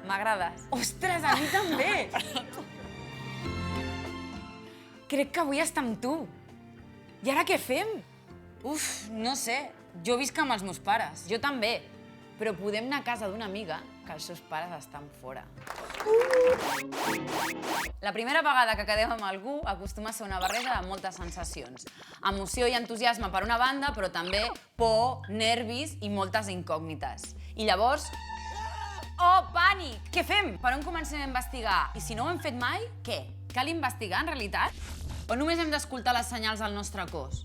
m'agrades. Ostres, a mi també! Crec que vull estar amb tu. I ara què fem? Uf, no sé, jo visc amb els meus pares. Jo també, però podem anar a casa d'una amiga que els seus pares estan fora. La primera vegada que quedem amb algú acostuma a ser una barreja de moltes sensacions. Emoció i entusiasme per una banda, però també por, nervis i moltes incògnites. I llavors... Oh, pànic! Què fem? Per on comencem a investigar? I si no ho hem fet mai, què? Cal investigar, en realitat? O només hem d'escoltar les senyals del nostre cos?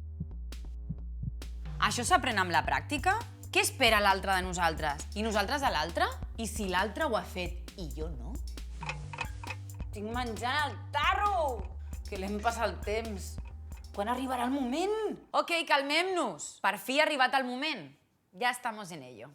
Això s'aprèn amb la pràctica? Què espera l'altre de nosaltres? I nosaltres de l'altre? I si l'altre ho ha fet i jo no? Estic menjant el tarro! Que l'hem passat el temps. Quan arribarà el moment? Ok, calmem-nos. Per fi ha arribat el moment. Ja estamos en ello.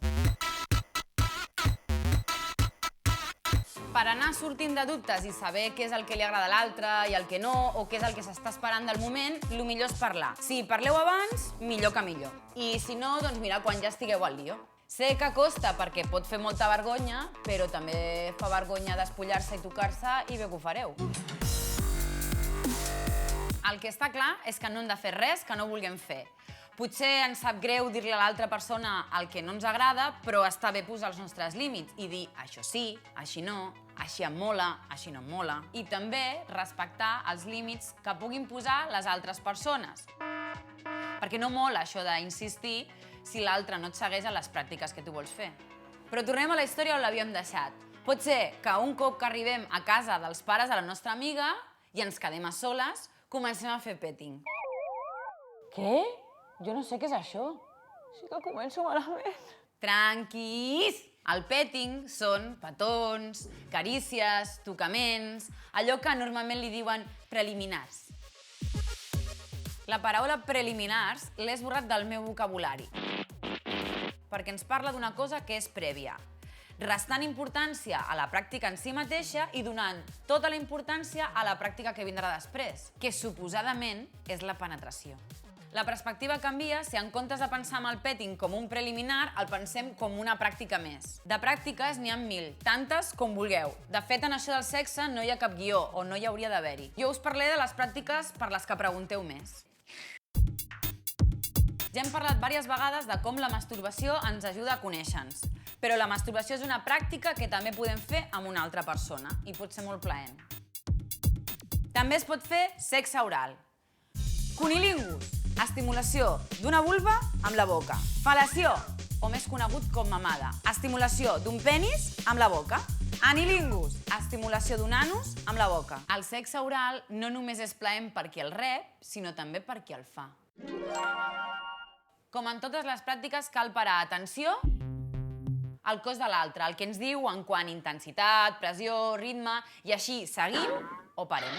Per anar sortint de dubtes i saber què és el que li agrada a l'altre i el que no, o què és el que s'està esperant del moment, el millor és parlar. Si parleu abans, millor que millor. I si no, doncs mira, quan ja estigueu al lío. Sé que costa perquè pot fer molta vergonya, però també fa vergonya despullar-se i tocar-se i bé que ho fareu. El que està clar és que no hem de fer res que no vulguem fer. Potser ens sap greu dir-li a l'altra persona el que no ens agrada, però està bé posar els nostres límits i dir això sí, així no, així em mola, així no em mola. I també respectar els límits que puguin posar les altres persones. Perquè no mola això d'insistir si l'altre no et segueix a les pràctiques que tu vols fer. Però tornem a la història on l'havíem deixat. Pot ser que un cop que arribem a casa dels pares de la nostra amiga i ens quedem a soles, comencem a fer petting. Què? Jo no sé què és això. Sí que començo malament. Tranquils! El petting són petons, carícies, tocaments, allò que normalment li diuen preliminars. La paraula preliminars l'he esborrat del meu vocabulari, perquè ens parla d'una cosa que és prèvia, restant importància a la pràctica en si mateixa i donant tota la importància a la pràctica que vindrà després, que suposadament és la penetració. La perspectiva canvia si en comptes de pensar en el petting com un preliminar, el pensem com una pràctica més. De pràctiques n'hi ha 1000, tantes com vulgueu. De fet, en això del sexe no hi ha cap guió, o no hi hauria d'haver-hi. Jo us parlaré de les pràctiques per les que pregunteu més. Ja hem parlat diverses vegades de com la masturbació ens ajuda a conèixer-nos. Però la masturbació és una pràctica que també podem fer amb una altra persona i pot ser molt plaent. També es pot fer sexe oral. Cunilingus, estimulació d'una vulva amb la boca. Fal·lació, o més conegut com mamada, estimulació d'un penis amb la boca. Anilingus, estimulació d'un anus amb la boca. El sexe oral no només és plaent per qui el rep, sinó també per qui el fa. Com en totes les pràctiques, cal parar atenció al cos de l'altre, el que ens diu en quant a intensitat, pressió, ritme, i així seguim o parem.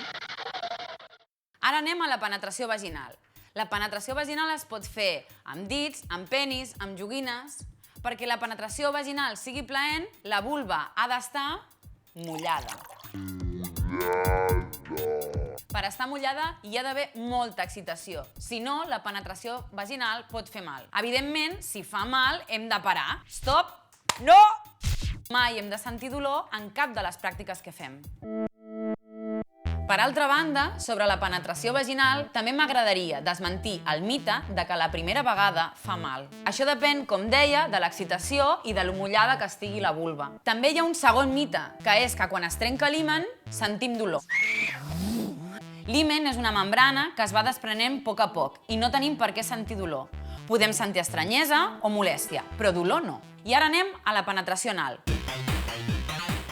Ara anem a la penetració vaginal. La penetració vaginal es pot fer amb dits, amb penis, amb joguines. Perquè la penetració vaginal sigui plaent, la vulva ha d'estar mullada. Per estar mullada hi ha d'haver molta excitació. Si no, la penetració vaginal pot fer mal. Evidentment, si fa mal, hem de parar. Stop! No! Mai hem de sentir dolor en cap de les pràctiques que fem. Per altra banda, sobre la penetració vaginal, també m'agradaria desmentir el mite de que la primera vegada fa mal. Això depèn, com deia, de l'excitació i de lo mullada que estigui la vulva. També hi ha un segon mite, que és que quan es trenca l'himen, sentim dolor. L'himen és una membrana que es va desprenent a poc i no tenim per què sentir dolor. Podem sentir estranyesa o molèstia, però dolor no. I ara anem a la penetració anal.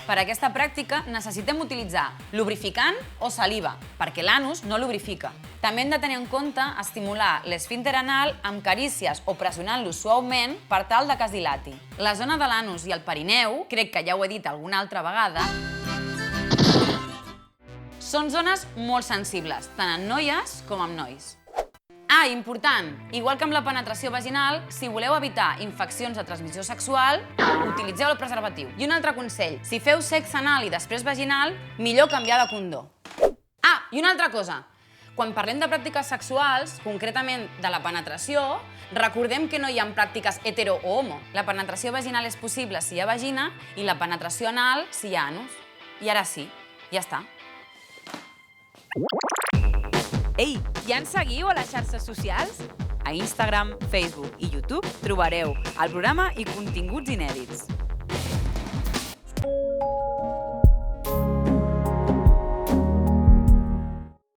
Per a aquesta pràctica necessitem utilitzar lubrificant o saliva, perquè l'anus no lubrifica. També hem de tenir en compte estimular l'esfínter anal amb carícies o pressionant-lo suaument per tal de que es dilati. La zona de l'anus i el perineu, crec que ja ho he dit alguna altra vegada, són zones molt sensibles, tant en noies com en nois. Ah, important! Igual que amb la penetració vaginal, si voleu evitar infeccions de transmissió sexual, utilitzeu el preservatiu. I un altre consell, si feu sexe anal i després vaginal, millor canviar de condó. Ah, i una altra cosa. Quan parlem de pràctiques sexuals, concretament de la penetració, recordem que no hi ha pràctiques hetero o homo. La penetració vaginal és possible si hi ha vagina i la penetració anal si hi ha anus. I ara sí, ja està. Ei, ja ens seguiu a les xarxes socials? A Instagram, Facebook i YouTube trobareu el programa i continguts inèdits.